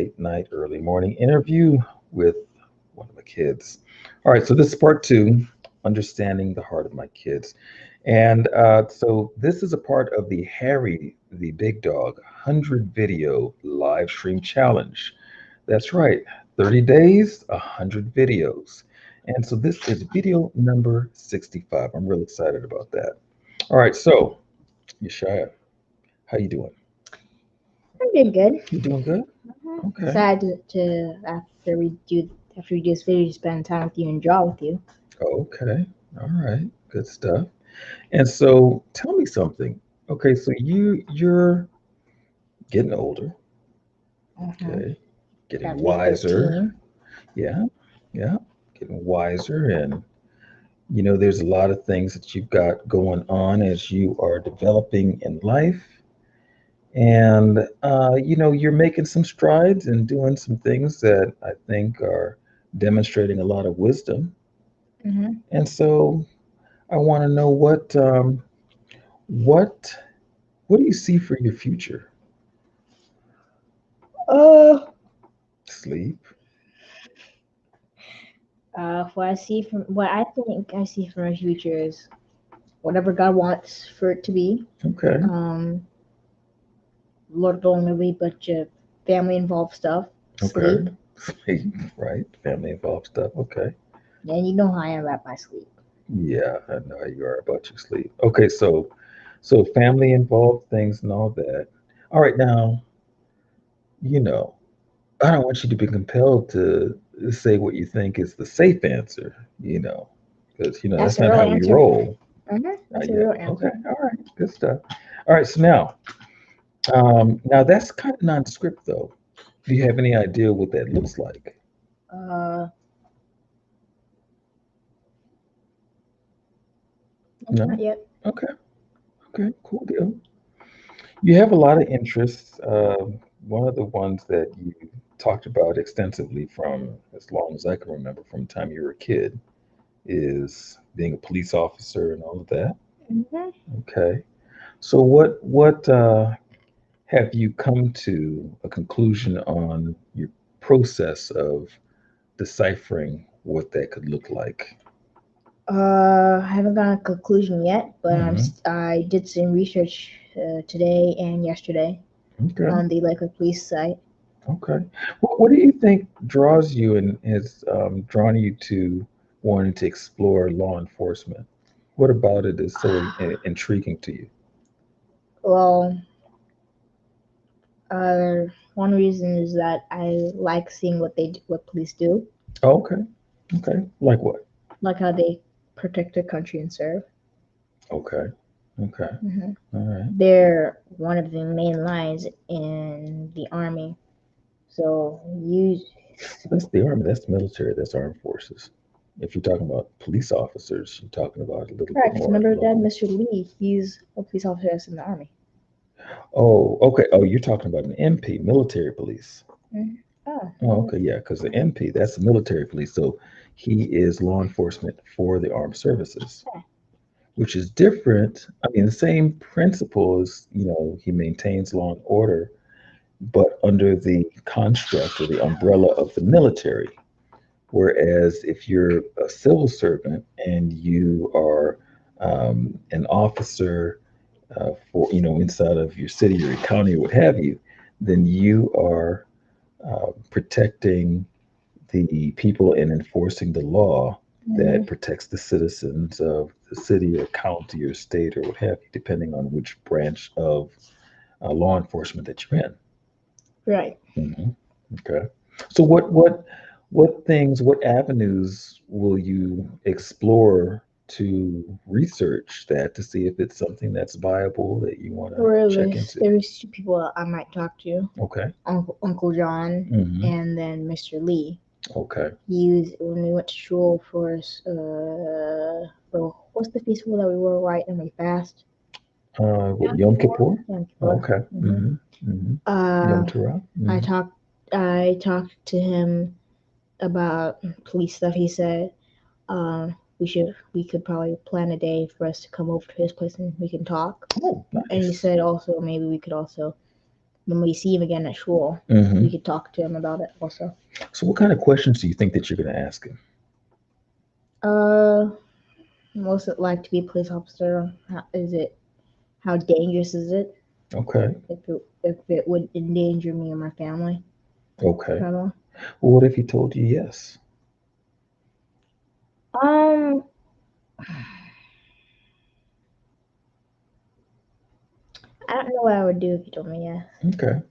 late night, early morning interview with one of my kids. All right, so this is part two, understanding the heart of my kids. And so this is a part of the Harry the Big Dog 100 video live stream challenge. That's right, 30 days, 100 videos. And so this is video number 65. I'm really excited about that. All right, so Yeshaya, how you doing? I'm doing good. You doing good? Okay. Decided to after we do this video, spend time with you and draw with you. Okay. All right. Good stuff. And so tell me something. Okay, so you're getting older, Uh-huh. okay? Getting About to be wiser. 13. Yeah. Yeah. Getting wiser and there's a lot of things that you've got going on as you are developing in life. And you're making some strides and doing some things that I think are demonstrating a lot of wisdom. Mm-hmm. And so I want to know what what do you see for your future? Uh, Sleep. what I think I see from my future is whatever God wants for it to be. Okay. Um, Lord willing, there'll be a bunch of family involved stuff. Okay. Sleep, Sleep. Right. Family involved stuff. Okay. and you know how I am about my sleep. Yeah, I know how you are about your sleep. Okay, so family involved things and all that. All right, now, you know, I don't want you to be compelled to say what you think is the safe answer, because That's that's a not real how we answer. roll. That's Not a yet. real Okay. answer. All right. Good stuff. All right. So now that's kind of nondescript, though. Do you have any idea what that looks like? Uh, not No. yet. Okay. Okay. Cool deal. You have a lot of interests. One of the ones that you talked about extensively from as long as I can remember, from the time you were a kid, is being a police officer and all of that. Mm-hmm. Okay. So what have you come to a conclusion on your process of deciphering what that could look like? I haven't gotten a conclusion yet, but Hmm. I did some research today and yesterday Okay. on the Lakewood Police site. Okay. What do you think draws you and has drawn you to wanting to explore law enforcement? What about it is so intriguing to you? Well, one reason is that I like seeing what police do, Oh, okay. Okay. Like what? like how they protect their country and serve. Okay. Okay. Hmm. All right. They're one of the main lines in the army. So you That's the army. That's the military. That's armed forces. If you're talking about police officers, you're talking about a little right? bit Because more remember that level. Mr. Lee, he's a police officer that's in the army. Oh, okay. Oh, you're talking about an MP, military police. Hmm. Oh, Oh, okay. Yeah, because the MP, that's the military police. So he is law enforcement for the armed services, which is different. I mean, the same principles, he maintains law and order, but under the construct or the umbrella of the military. Whereas if you're a civil servant and you are an officer for, inside of your city or your county or what have you, then you are protecting the people and enforcing the law hmm, that protects the citizens of the city or county or state or what have you, depending on which branch of law enforcement that you're right. in. Okay. So what things, what avenues will you explore to research that to see if it's something that's viable that you want to Or check into? there's two people I might talk to. Okay. Uncle John Hmm. and then Mr. Lee. Okay. He was when we went to school for what's the festival that we were right and we fast? What, Yom Kippur? Yom Oh, Kippur. okay. Hmm. Hmm. Hmm. Yom Uh, Teruah. I Hmm. talked I talked to him about police stuff. He said we could probably plan a day for us to come over to his place and we can talk. Oh, And he nice. said also maybe we could also when we see him again at school, we Hmm. could talk to him about it also. So, what kind of questions do you think that you're going to ask him? Uh, what's it like to be a police officer? How, is it how dangerous is it? Okay. If it would endanger me or my family, Okay. probably. Well, what if he told you yes? Um, I don't know what I would do if you told me yes. Okay.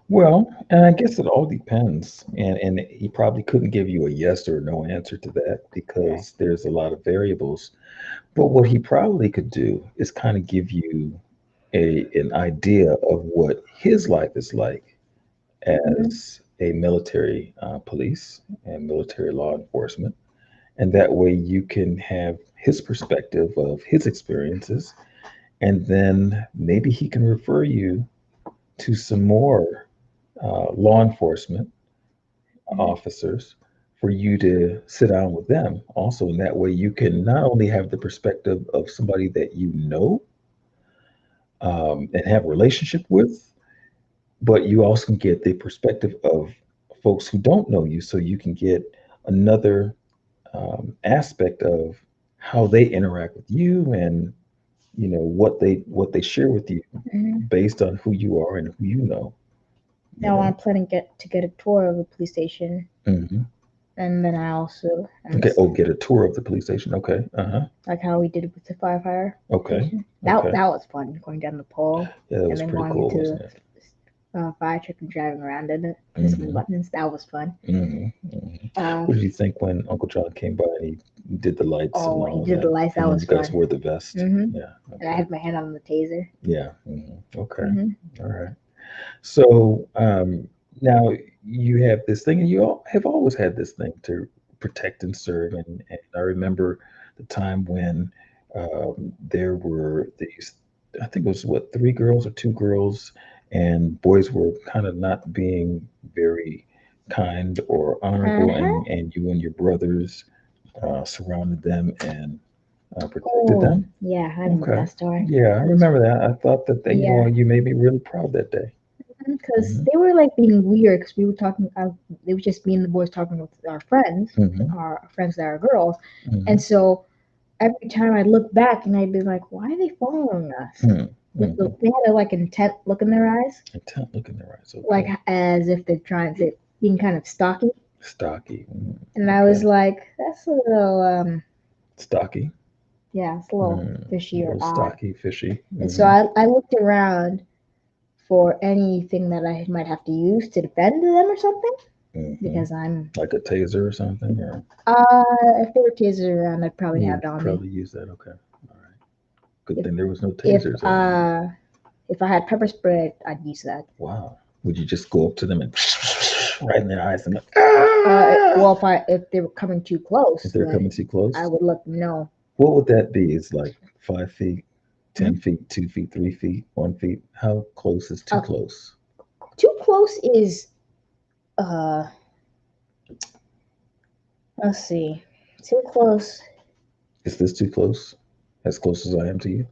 Well, and I guess it all depends. And he probably couldn't give you a yes or no answer to that Right. because there's a lot of variables. But what he probably could do is kind of give you an idea of what his life is like Mm-hmm. as a military police and military law enforcement. And that way you can have his perspective of his experiences. And then maybe he can refer you to some more law enforcement Mm-hmm. officers for you to sit down with them also. And that way you can not only have the perspective of somebody that you know and have a relationship with, but you also can get the perspective of folks who don't know you. So you can get another aspect of how they interact with you and what they share with you Mm-hmm. based on who you are and who you know. You Now know. I'm planning to get a tour of the police station, Hmm. and then I also Okay. Oh, get a tour of the police station. Okay. Uh huh. like how we did with the firefighter Okay. station. That Okay. that was fun, going down the pole Yeah, that and was then pretty going cool, into wasn't it? the fire truck and driving around in it, pressing Hmm. buttons. That was fun. Hmm. Hmm. Uh, What did you think when Uncle John came by and he did the lights and oh, he all of did the that? lights. That And then was you guys fun. wore the vest. Mm-hmm. Yeah. And I Okay. had my hand on the taser. Yeah. Hmm. Okay. Mm-hmm. All right. So now you have this thing, and you all have always had this thing to protect and serve. And I remember the time when there were these, I think it was what, three girls or two girls, and boys were kind of not being very kind or honorable, Uh-huh. and you and your brothers surrounded them and protected Oh, them. yeah, I remember Okay. that story. Yeah, I It was, remember that. I thought that yeah, you made me really proud that day. because Hmm. they were like being weird because we were talking. They were just me and the boys talking with Hmm. our friends that are girls, and Hmm. so every time I'd look back and I'd be like, why are they following us? Hmm. Hmm. They had a like intent look in their eyes, Intent look in their eyes. like Okay. as if they're being kind of stalky. Stocky. And I was Okay. like, that's a little, Stocky. yeah, it's a little A fishy or little odd. stocky, fishy. And so I looked around for anything that I might have to use to defend them or something Hmm. because I'm, Like a taser or something, or if there were tasers around, I'd probably you have it would on me. probably use that. Okay. All right. Good If thing there was no if tasers around. uh if I had pepper spray, I'd use that. Wow. Would you just go up to them and right in their eyes and like, ah! Well, if they were coming too If close, they're coming then too I close? would let them know. What would that be? It's like 5 feet, Hmm? 10 feet, 2 feet, 3 feet, 1 feet. How close is too Uh, close? Too close is uh let's see. Too close. Is this too close? As close as I am to you?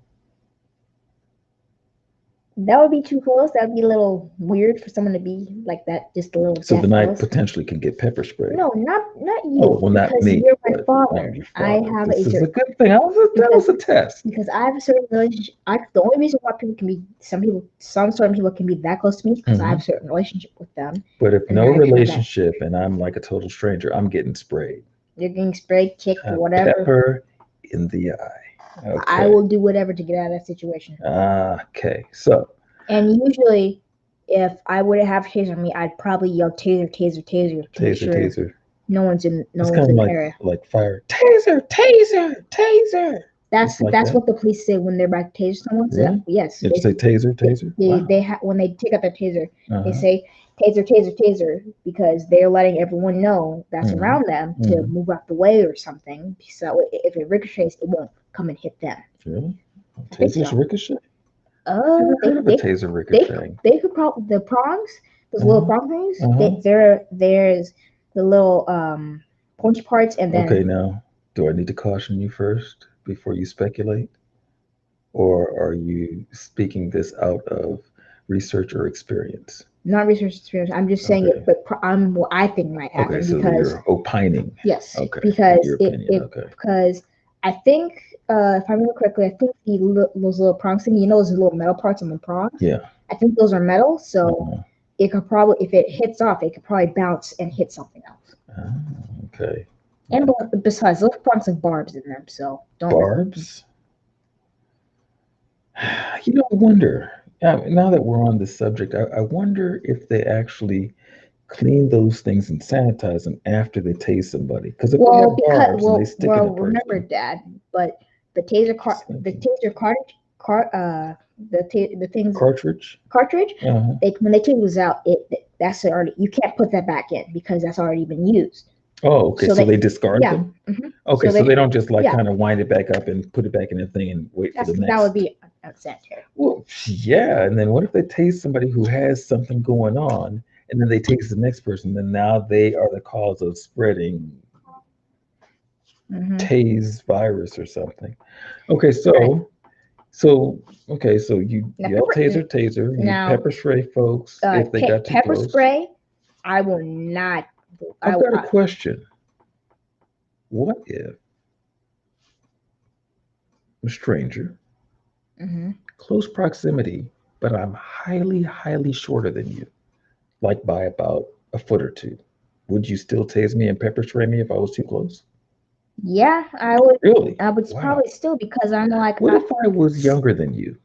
That would be too close. That would be a little weird for someone to be like that, just a little So that then I close. potentially can get pepper sprayed. No, not Oh, you, well, not because me, you're my but I'm father. your I father. have a This is a certain good thing. That because was a test. I have a certain relationship. The only reason why people can be some certain people can be that close to me is because I have Hmm. a certain relationship with them, But if and no I have that. relationship and I'm like a total stranger, I'm getting sprayed. You're getting sprayed, kicked, whatever. Pepper in the eye. I Okay. will do whatever to get out of that situation. Okay. So, And usually, if I would have taser on me, I'd probably yell taser, taser, taser to make taser, sure taser. no It's one's kind of in the area. like fire. Taser, taser, taser. It's like That's that. what the police say when they're about to taser someone. So Really? yes, You have to say taser, taser. Wow. when they take out their taser, Uh they huh. say taser, taser, taser because they're letting everyone know that's Hmm. around them to Hmm. move out the way or something. So if it ricochets, it won't come and hit them. Really? I think Tasers so. ricochet? Uh, Never heard of a taser they ricocheting. they could probably the prongs, those Uh little huh. prong things. Uh huh. There's the little pointy parts, and Okay, then now, do I need to caution you first before you speculate? Or are you speaking this out of research or experience. Not research experience. I'm just saying it, Okay. but I'm what I think might Okay, happen so because you're opining. yes, Okay, in because your opinion. Okay. because I think if I remember correctly, I think those little prongs thing, those little metal parts on the prongs. Yeah. I think those are metal, so Uh-huh. it could probably, if it hits off, it could probably bounce and hit something else. Ah, okay. And Now, besides, those prongs have barbs in them, so don't really. barbs. I wonder. Now that we're on this subject, I wonder if they actually clean those things and sanitize them after they tase somebody. Because if they Well, have because barbs and they stick in a remember, person, Dad, but just the thinking. taser cartridge, the things Cartridge. cartridge, Uh-huh. they when they take those out, that's already, you can't put that back in because that's already been used. Oh, okay. So So they they discard yeah, them. Okay, so so they they don't just like yeah, kind of wind it back up and put it back in the thing and wait for the that would next. be unsanitary. Well, yeah. And then what if they tase somebody who has something going on, and then they tase the next person, then now they are the cause of spreading Mm-hmm. tase virus or something. Okay, Right so okay, so you now, yell taser, you now pepper spray folks if they got too pepper close. spray. I will not. I've got a I question. What if a stranger, mm-hmm. close proximity, but I'm highly, highly shorter than you, like by about a foot or two? Would you still tase me and pepper spray me if I was too close? Yeah, I would. Really? I would Wow. probably still because I'm like What if I was younger than you,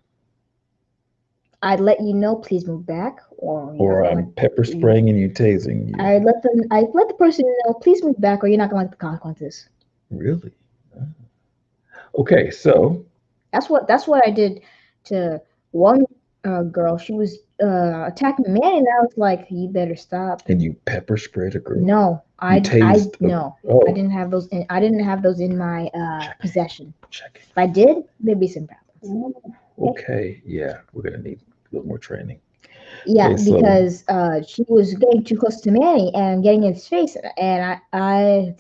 I'd let you know, please move back, or you're not or gonna I'm pepper spraying and you tasing you? I let the person know, please move back, or you're not gonna like the consequences. Really? Okay, so That's what I did to one girl. She was attacking me, and I was like, you better stop. and you pepper sprayed a girl? No, You I tased a no, I oh, didn't have those. I didn't have those in my checking, possession. checking. If I did, there'd be some problems. Ooh, Okay. okay, yeah, we're gonna need a little more training. Yeah, Okay, so because she was getting too close to Manny and getting in his face, and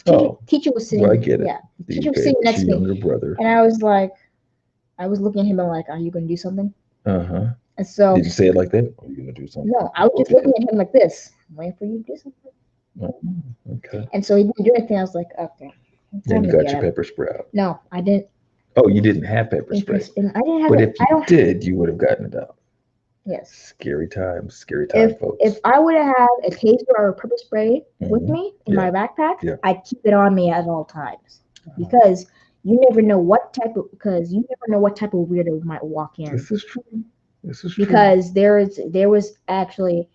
oh, teacher was well, I sitting, get it. yeah, the You teacher was gave sitting it next your to me, younger brother. and I was like, I was looking at him, and like, are you gonna do something? Uh-huh. And so, Did you say it like that? Are you gonna do something? no, I was just Okay. looking at him like this, waiting for you to do something. Oh, okay. And so he didn't do anything. I was like, okay, Then time you to got get your up. pepper spray out. No, I didn't. Oh, you didn't have pepper spray. And I didn't have But it. if I you don't. did, you would have gotten it out. Yes. Scary time, If folks. I would have had a taser or a pepper spray with Hmm. me in Yeah, my backpack, yeah. I'd keep it on me at all times Uh, because you never know what type of weirdo might walk in. this is true. This is true. Because there was actually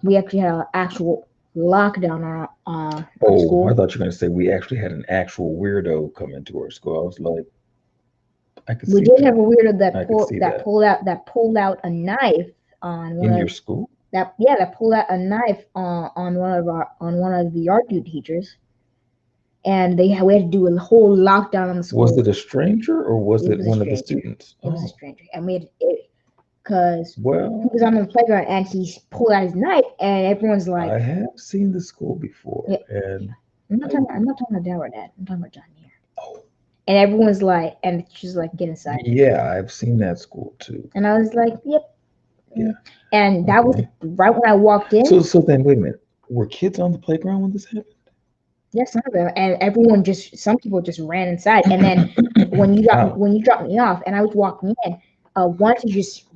we actually had an actual lockdown on our Oh, I school. thought you were going to say we actually had an actual weirdo come into our school. I was like, I could We see did have that. a weirdo I could see that. that pulled out a knife on one In your of school? that pulled out a knife on one of the art teachers, and we had to do a whole lockdown on the Was school. it a stranger or was It it was a one of the stranger. students? It was a Oh, stranger, and we had it because he well, was on the playground and he pulled out his knife, and everyone's I like, have seen the school before, yeah, and I, I'm not talking about Dad or Dad. I'm talking about John here. oh, And everyone's like, and she's like, get inside. yeah, I've seen that school too. And I was like, yep. Yeah, And that was okay. right when I walked in. So then, wait a minute. Were kids on the playground when this Yes, some of them, and everyone just some people just ran inside. And then happened? Wow, when you dropped me off, and I was walking in, one teacher just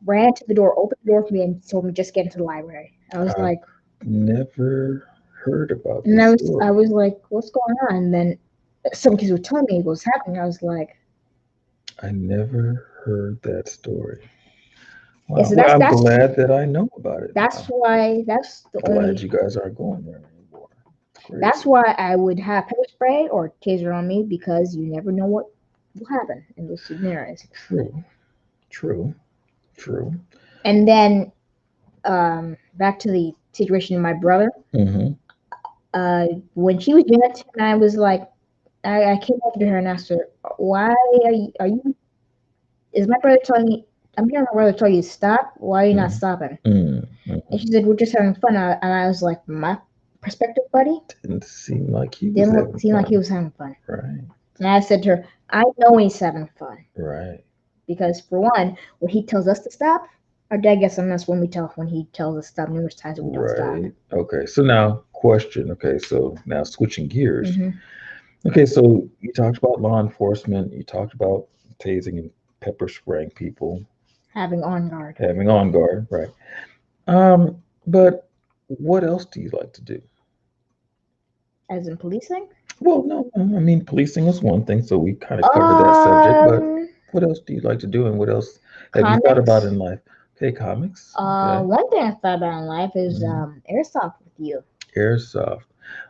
ran to the door, opened the door for me, and told me just get into the library. I was I've like, never heard about and this I story. was like, what's going on? And then some kids were telling me what was happening. I was like, I never heard that story. yeah. Wow. So Well, I'm glad that I know about it that's now. why that's the Glad only you guys aren't going there anymore. that's Crazy. why I would have pepper spray or taser on me because you never know what will happen in those scenarios. True. True. True. And then back to the situation with my brother. Mm-hmm. When she was doing that to me, I was like, I came over to her and asked her, why are you, is my brother telling me, I'm hearing my brother tell you to stop. Why are you not stopping? Mm-hmm. And she said, we're just having fun. And I was like, my perspective, buddy, Didn't seem like he was didn't having seem like he fun. was having fun. Right. And I said to her, I know he's having fun Right. because, for one, when he tells us to stop, Our dad gets on us when he tells us stop numerous times and we don't stop. Right. Okay. So now, question. Okay. So now switching gears. Hmm. Okay. So you talked about law enforcement. You talked about tasing and pepper spraying people, Having on guard, having on guard. Right. But what else do you like to do? as in policing. Well, no. I mean, policing is one thing, so we kind of covered that subject. But Um, what else do you like to do, and what else have you thought about Comics. in life? Okay, comics. Okay. One thing I thought about in life is Hmm. airsoft with you. Airsoft.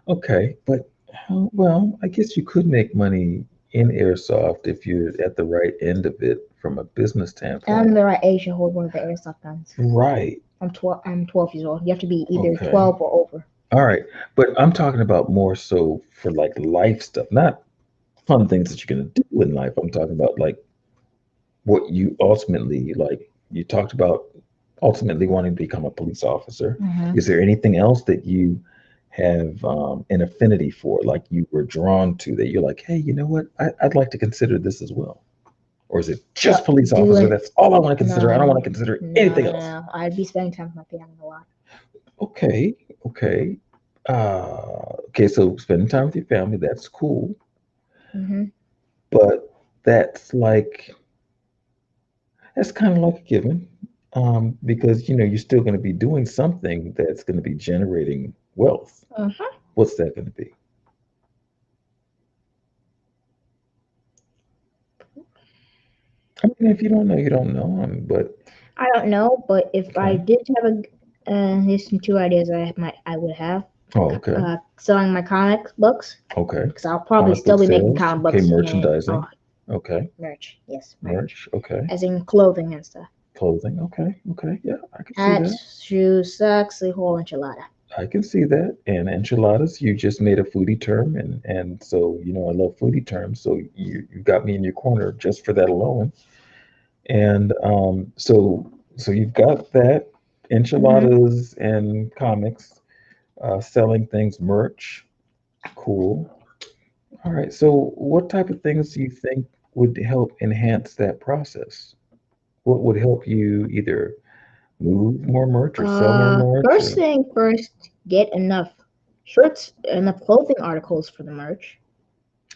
Okay, but well, I guess you could make money in airsoft if you're at the right end of it from a business And I'm standpoint. the right age to hold one of the airsoft guns. Right. I'm 12. I'm 12 years old. You have to be either Okay. 12 or over. All right. But I'm talking about more so for like life stuff, not fun things that you're gonna do in life. I'm talking about like what you ultimately like. You talked about ultimately wanting to become a police officer. Hmm. Is there anything else that you have an affinity for, like you were drawn to, that you're like, hey, you know what? I'd like to consider this as well. Or is it just police officer? Doing That's all I want to consider. I don't want no, to consider anything no, else. no. I'd be spending time with my family a lot. Okay, okay. Okay, so spending time with your family, that's cool. Hmm. But that's like that's kind of like a given, because you're still going to be doing something that's going to be generating wealth. Uh-huh. What's that going to be? I mean, if you don't know, you don't know. But I don't know, but if I okay, did have here's some two ideas I would have. oh, okay, Selling my comic books okay. because I'll probably Comic still book be making sales, comic okay, books and merchandising, okay, merch. Yes, merch, merch, okay, as in clothing and stuff. clothing, okay, okay. Yeah, I can see that. Hats, shoes, socks, the whole enchilada. I can see that. And enchiladas, you just made a foodie term, and so I love foodie terms. So you got me in your corner just for that alone. And so you've got that Hmm. enchiladas and comics, selling things, merch. Cool. All right. So what type of things do you think would help enhance that process? What would help you either move more merch or sell more merch First or thing first, get enough shirts, enough clothing articles for the merch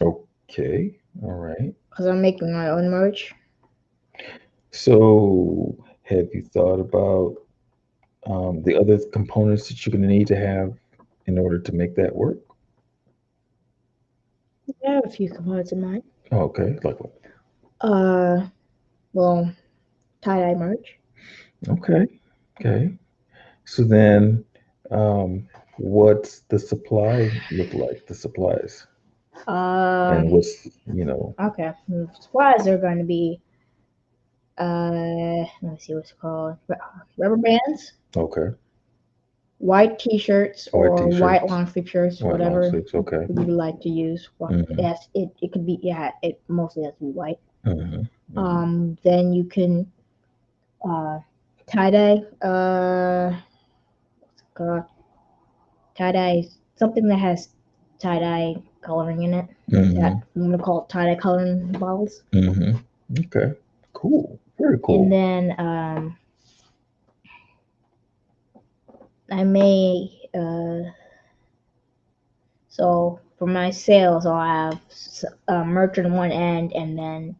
okay. All right. because I'm making my own merch. So have you thought about the other components that you're going to need to have in order to make that work? I have a few components in mind. Okay. Like what? Uh, well, tie dye merch. Okay. Okay. So then, what's the supply look like? The supplies, and Um, what's. okay. Supplies are going to be let me see what's it called. Rubber bands, Okay. white t-shirts White or white t-shirts, long sleeve shirts, white long whatever sleeves. Okay. you like to use. Well, Mm-hmm. it could be yeah. It mostly has to be white. Mm-hmm. Mm-hmm. Then you can tie dye. Uh, tie dye is something that has tie dye coloring in it. Mm-hmm. That I'm gonna call it tie dye coloring bottles. Mm-hmm. Okay. Cool. Very And cool. then I may so for my sales I'll have merch on one end, and then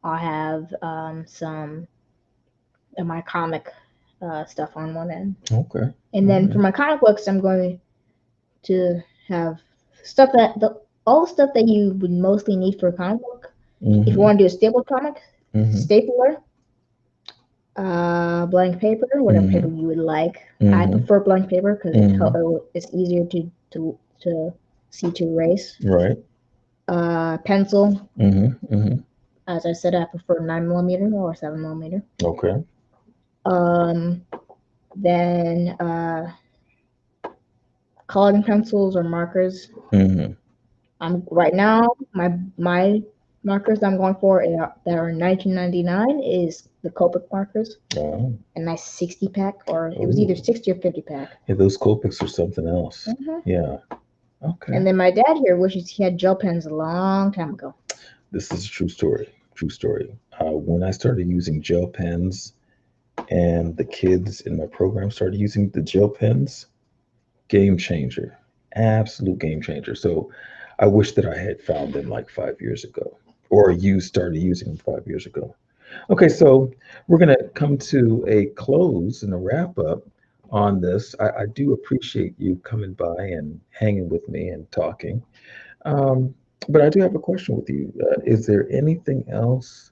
I'll have some of my comic stuff on one end. Okay. And All then for right. my comic books, I'm going to have stuff that all the stuff that you would mostly need for a comic book. If you Mm-hmm. want to do a staple comic, Mm-hmm. stapler, blank paper, whatever paper Mm-hmm. you would like. I Mm-hmm. prefer blank paper because Mm-hmm. it's easier to see to erase. Right. Pencil, Mm-hmm. Mm-hmm. as I said, I prefer 9 millimeter or 7 millimeter. Okay. Um, then coloring pencils or markers. Mm-hmm. I'm right now my markers I'm going for that are 1999 is the Copic markers, Oh. a nice 60 pack, or it was either Oh. 60 or 50 pack. Yeah, those Copics are something else. Hmm. Yeah. Okay. And then my dad here wishes he had gel pens a long time ago. This is a true story. True story. When I started using gel pens and the kids in my program started using the gel pens. Game changer, absolute game changer. So I wish that I had found them like 5 years ago, or you started using them 5 years ago. Okay, so we're going to come to a close and a wrap up on this. I do appreciate you coming by and hanging with me and talking. Um, but I do have a question with you. Is there anything else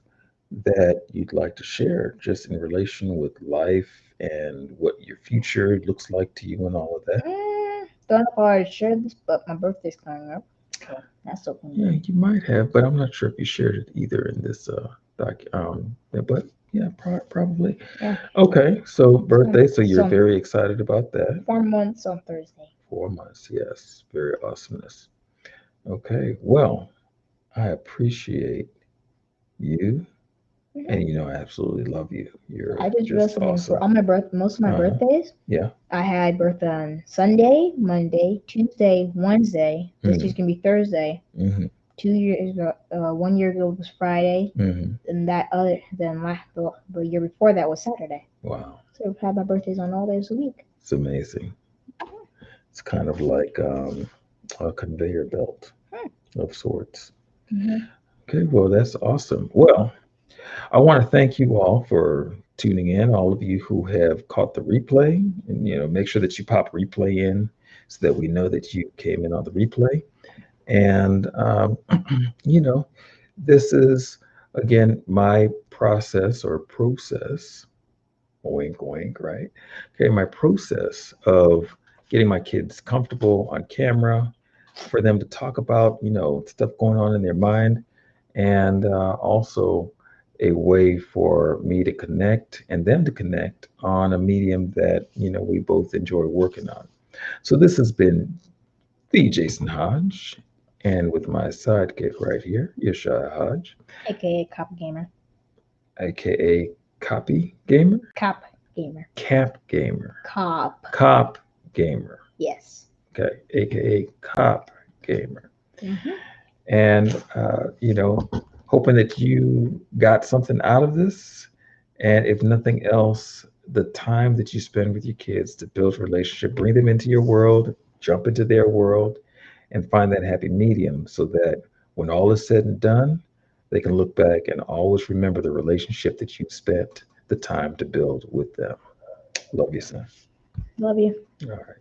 that you'd like to share just in relation with life and what your future looks like to you and all of that? Don't know if I already shared this, but my birthday's coming up, so that's Yeah, open. you might have, but I'm not sure if you shared it either in this yeah, but yeah, probably. Yeah, Okay, so some birthday, so you're some very excited about that. 4 months on Thursday. 4 months, yes, very awesomeness. Okay, well, I appreciate you, and Hmm. I absolutely love you. You're I just realized just something for awesome. all my most of my Uh-huh. birthdays. Yeah. I had birthday on Sunday, Monday, Tuesday, Wednesday. This Mm-hmm. year's gonna be Thursday. Mm-hmm. 2 years ago, 1 year ago was Friday, Mm-hmm. and the year before that was Saturday. Wow, So I've had my birthdays on all days of the week. it's amazing. It's kind of like a conveyor belt of sorts. Mm-hmm. Okay, well, that's awesome. Well, I want to thank you all for tuning in, all of you who have caught the replay, and make sure that you pop replay in so that we know that you came in on the replay. And you know, this is again my process or process, wink, wink, right? Okay, my process of getting my kids comfortable on camera for them to talk about, stuff going on in their mind, and also a way for me to connect and them to connect on a medium that we both enjoy working on. So this has been the Jason Hodge, and with my sidekick right here, Yeshaya Hodge, AKA Cop Gamer. aka Copy Gamer, Cop Gamer. Cap Gamer, Cop. Cop Gamer, Yes. okay, aka Cop Gamer. Mm-hmm. And hoping that you got something out of this, and if nothing else, the time that you spend with your kids to build a relationship, bring them into your world, jump into their world, and find that happy medium so that when all is said and done, they can look back and always remember the relationship that you spent the time to build with them. Love you, son. Love you. All right.